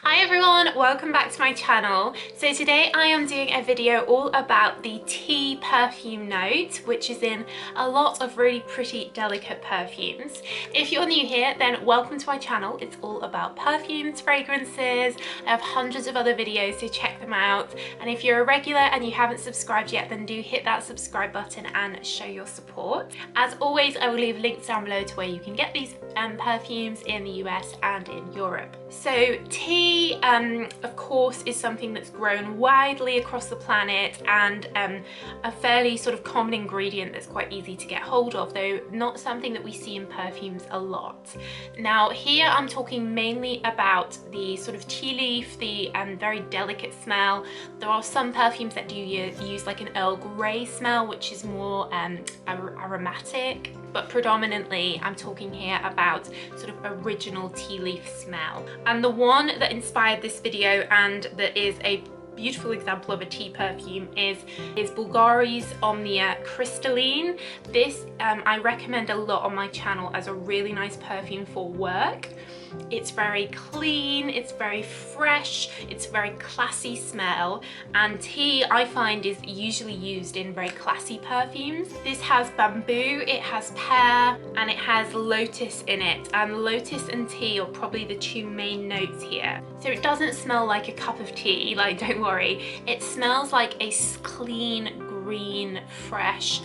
Hi everyone, welcome back to my channel. So today I am doing a video all about the tea perfume note, which is in a lot of really pretty delicate perfumes. If you're new here, then welcome to my channel. It's all about perfumes, fragrances. I have hundreds of other videos, so check them out. And if you're a regular and you haven't subscribed yet, then do hit that subscribe button and show your support. As always, I will leave links down below to where you can get these perfumes in the US and in Europe. So tea, of course, is something that's grown widely across the planet and a fairly sort of common ingredient that's quite easy to get hold of, though not something that we see in perfumes a lot. Now here I'm talking mainly about the sort of tea leaf, the very delicate smell. There are some perfumes that do use like an Earl Grey smell, which is more aromatic, but predominantly I'm talking here about sort of original tea leaf smell. And the one that inspired this video and that is a beautiful example of a tea perfume is Bulgari's Omnia Crystalline. This I recommend a lot on my channel as a really nice perfume for work. It's very clean, it's very fresh, it's very classy smell, and tea I find is usually used in very classy perfumes. This has bamboo, it has pear, and it has lotus in it, and lotus and tea are probably the two main notes here. So it doesn't smell like a cup of tea, like don't worry. It smells like a clean, green, fresh,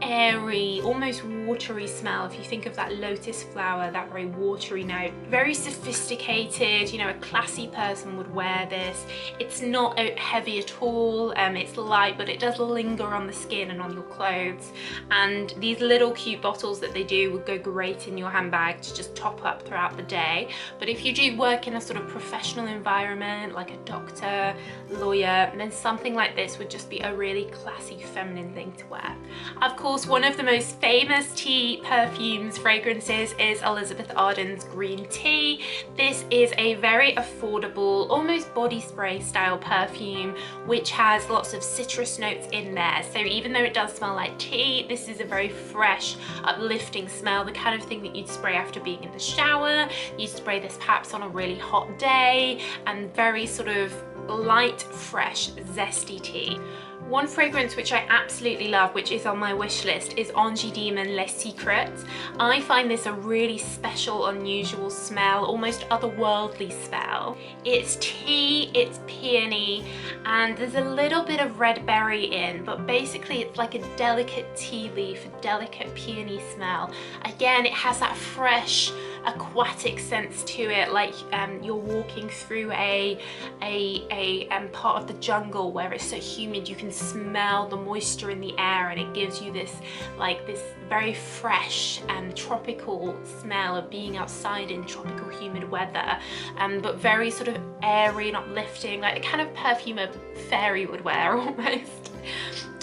airy, almost watery smell. If you think of that lotus flower, that very watery note, very sophisticated, you know, a classy person would wear this. It's not heavy at all, it's light, but it does linger on the skin and on your clothes. And these little cute bottles that they do would go great in your handbag to just top up throughout the day. But if you do work in a sort of professional environment, like a doctor, lawyer, then something like this would just be a really classy feminine thing to wear. Of course, one of the most famous tea perfumes, fragrances, is Elizabeth Arden's green tea. This is a very affordable, almost body spray style perfume, which has lots of citrus notes in there. So even though it does smell like tea, this is a very fresh, uplifting smell, the kind of thing that you'd spray after being in the shower. You'd spray this perhaps on a really hot day, and very sort of light, fresh, zesty tea. One fragrance which I absolutely love, which is on my wish list, is Ange Demon Les Secrets. I find this a really special, unusual smell, almost otherworldly smell. It's tea, it's peony, and there's a little bit of red berry in, but basically it's like a delicate tea leaf, a delicate peony smell. Again, it has that fresh, aquatic sense to it, like you're walking through a part of the jungle where it's so humid you can smell the moisture in the air, and it gives you this very fresh and tropical smell of being outside in tropical humid weather, but very sort of airy and uplifting, like the kind of perfume a fairy would wear almost.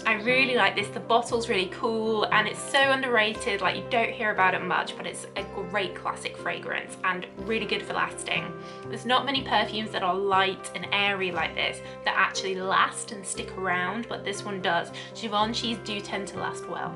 I really like this. The bottle's really cool and it's so underrated, like you don't hear about it much, but it's a great classic fragrance and really good for lasting. There's not many perfumes that are light and airy like this that actually last and stick around, but this one does. Givenchy's do tend to last well.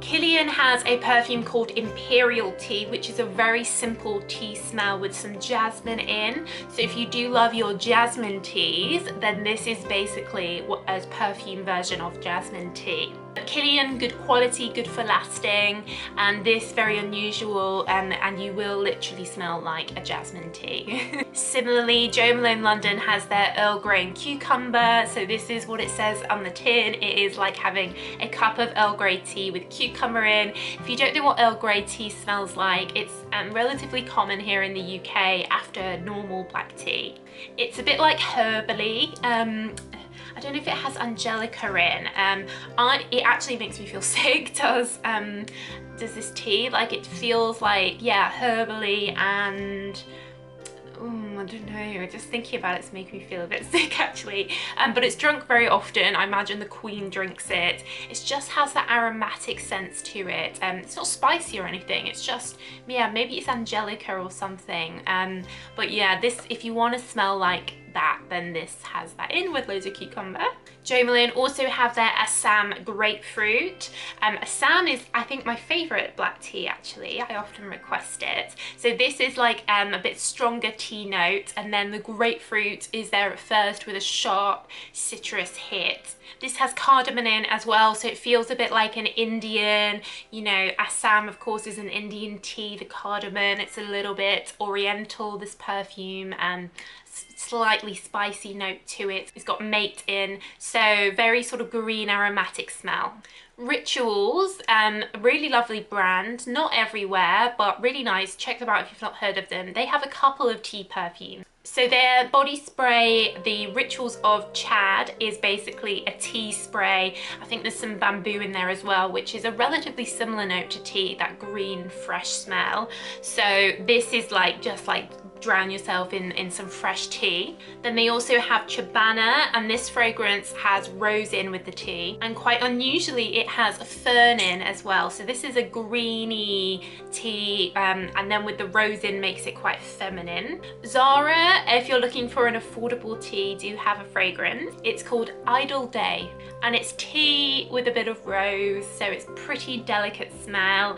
Kilian has a perfume called Imperial Tea, which is a very simple tea smell with some jasmine in. So if you do love your jasmine teas, then this is basically a perfume version of jasmine tea. Kilian, good quality, good for lasting, and this very unusual, and you will literally smell like a jasmine tea. Similarly, Jo Malone London has their Earl Grey and cucumber. So this is what it says on the tin. It is like having a cup of Earl Grey tea with cucumber in. If you don't know what Earl Grey tea smells like, it's relatively common here in the UK after normal black tea. It's a bit like herbally. I don't know if it has angelica in. It actually makes me feel sick, does this tea. Like it feels like, yeah, herbally, and I don't know, just thinking about it's making me feel a bit sick actually. But it's drunk very often. I imagine the Queen drinks it. It just has that aromatic sense to it. It's not spicy or anything. It's just, yeah, maybe it's angelica or something. But yeah, this, if you want to smell like that, then this has that in with loads of cucumber. Jo Malone also have their Assam Grapefruit. Assam is, I think, my favourite black tea actually. I often request it. So this is like a bit stronger tea note, and then the grapefruit is there at first with a sharp citrus hit. This has cardamom in as well, so it feels a bit like an Indian, you know, Assam of course is an Indian tea, the cardamom, it's a little bit oriental, this perfume, and slightly spicy note to it. It's got mate in, so very sort of green aromatic smell. Rituals, a really lovely brand, not everywhere, but really nice. Check them out if you've not heard of them. They have a couple of tea perfumes. So their body spray, the Rituals of Chad, is basically a tea spray. I think there's some bamboo in there as well, which is a relatively similar note to tea, that green, fresh smell. So this is like, just like drown yourself in some fresh tea. Then they also have Chobana, and this fragrance has rose in with the tea, and quite unusually it has a fern in as well. So this is a greeny tea, and then with the rose in makes it quite feminine. Zara, if you're looking for an affordable tea, do have a fragrance. It's called Idle Day, and it's tea with a bit of rose, so it's pretty delicate smell.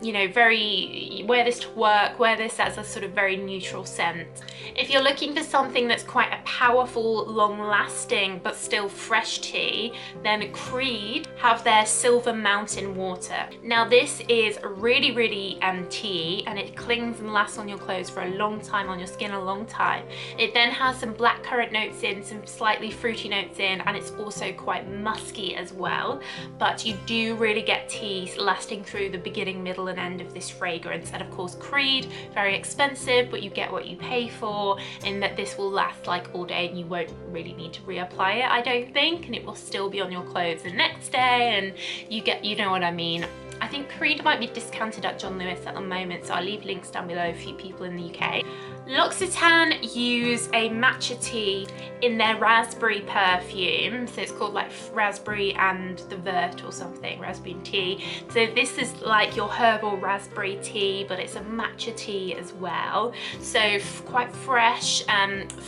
You know, very, wear this to work, wear this as a sort of very neutral scent. If you're looking for something that's quite a powerful, long-lasting but still fresh tea, then Crede have their Silver Mountain Water. Now this is really tea, and it clings and lasts on your clothes for a long time, on your skin a long time. It then has some blackcurrant notes in, some slightly fruity notes in, and it's also quite musky as well, but you do really get tea lasting through the beginning, middle and end of this fragrance. And of course Crede, very expensive, but you get what you pay for, in that this will last like all day and you won't really need to reapply it, I don't think, and it will still be on your clothes the next day, and you get, you know what I mean. I think Crede might be discounted at John Lewis at the moment, so I'll leave links down below for you people in the UK. L'Occitane use a matcha tea in their raspberry perfume, so it's called like raspberry and the Vert or something, raspberry and tea. So this is like your herbal raspberry tea, but it's a matcha tea as well. So quite fresh,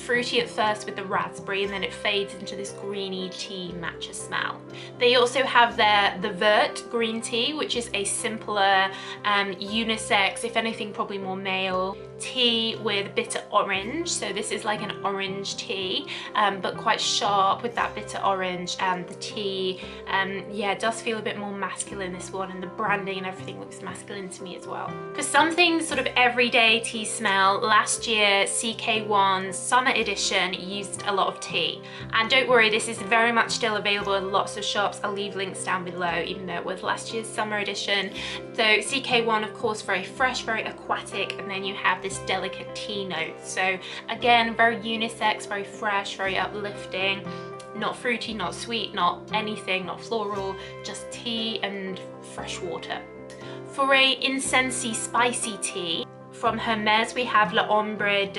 fruity at first with the raspberry, and then it fades into this greeny tea matcha smell. They also have the Vert green tea, which is a simpler, unisex, if anything probably more male, tea with bitter orange. So this is like an orange tea, but quite sharp with that bitter orange, and the tea, yeah, it does feel a bit more masculine, this one, and the branding and everything looks masculine to me as well. For something sort of everyday tea smell, last year CK1's summer edition used a lot of tea, and don't worry, this is very much still available in lots of shops. I'll leave links down below, even though it was last year's summer edition. So CK1, of course, very fresh, very aquatic, and then you have this delicate tea note. So again, very unisex, very fresh, very uplifting, not fruity, not sweet, not anything, not floral, just tea and fresh water. For a incensey spicy tea, from Hermes we have Longbread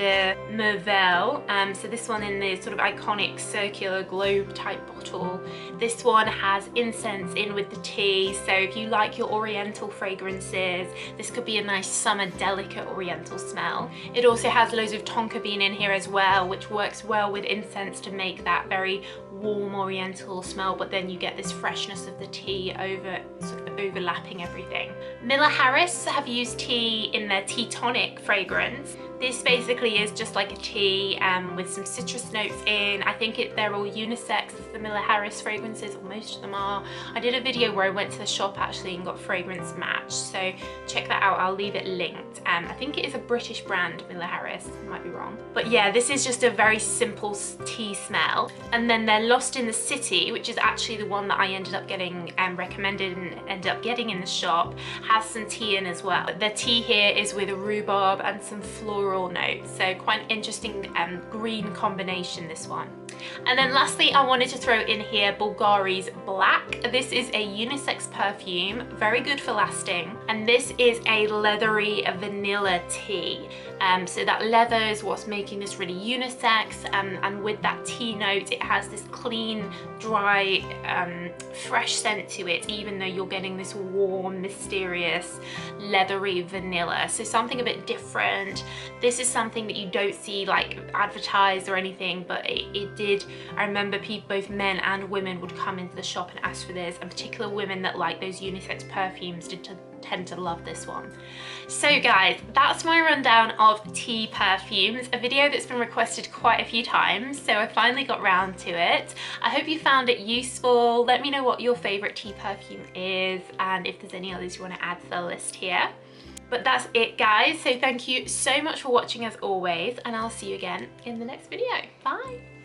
Merville. So this one in the sort of iconic circular globe type bottle. This one has incense in with the tea, so if you like your oriental fragrances, this could be a nice summer delicate oriental smell. It also has loads of tonka bean in here as well, which works well with incense to make that very warm oriental smell, but then you get this freshness of the tea sort of overlapping everything. Milah Harris have used tea in their Tea Tonic fragrance. This basically is just like a tea with some citrus notes in. I think they're all unisex, the Milah Harris fragrances, or most of them are. I did a video where I went to the shop actually and got fragrance matched, so check that out, I'll leave it linked. I think it is a British brand, Milah Harris, I might be wrong. But yeah, this is just a very simple tea smell. And then they're Lost in the City, which is actually the one that I ended up getting recommended and ended up getting in the shop, has some tea in as well. The tea here is with a rhubarb and some floral notes, so quite an interesting green combination, this one. And then lastly, I wanted to throw in here Bulgari's Black. This is a unisex perfume, very good for lasting, and this is a leathery vanilla tea. So that leather is what's making this really unisex, and with that tea note it has this clean, dry, fresh scent to it, even though you're getting this warm, mysterious, leathery vanilla. So something a bit different. This is something that you don't see like advertised or anything, but it did. I remember people, both men and women, would come into the shop and ask for this, and particular women that like those unisex perfumes tend to love this one. So guys, that's my rundown of tea perfumes, a video that's been requested quite a few times, so I finally got round to it. I hope you found it useful. Let me know what your favourite tea perfume is, and if there's any others you want to add to the list here. But that's it guys, so thank you so much for watching as always, and I'll see you again in the next video. Bye!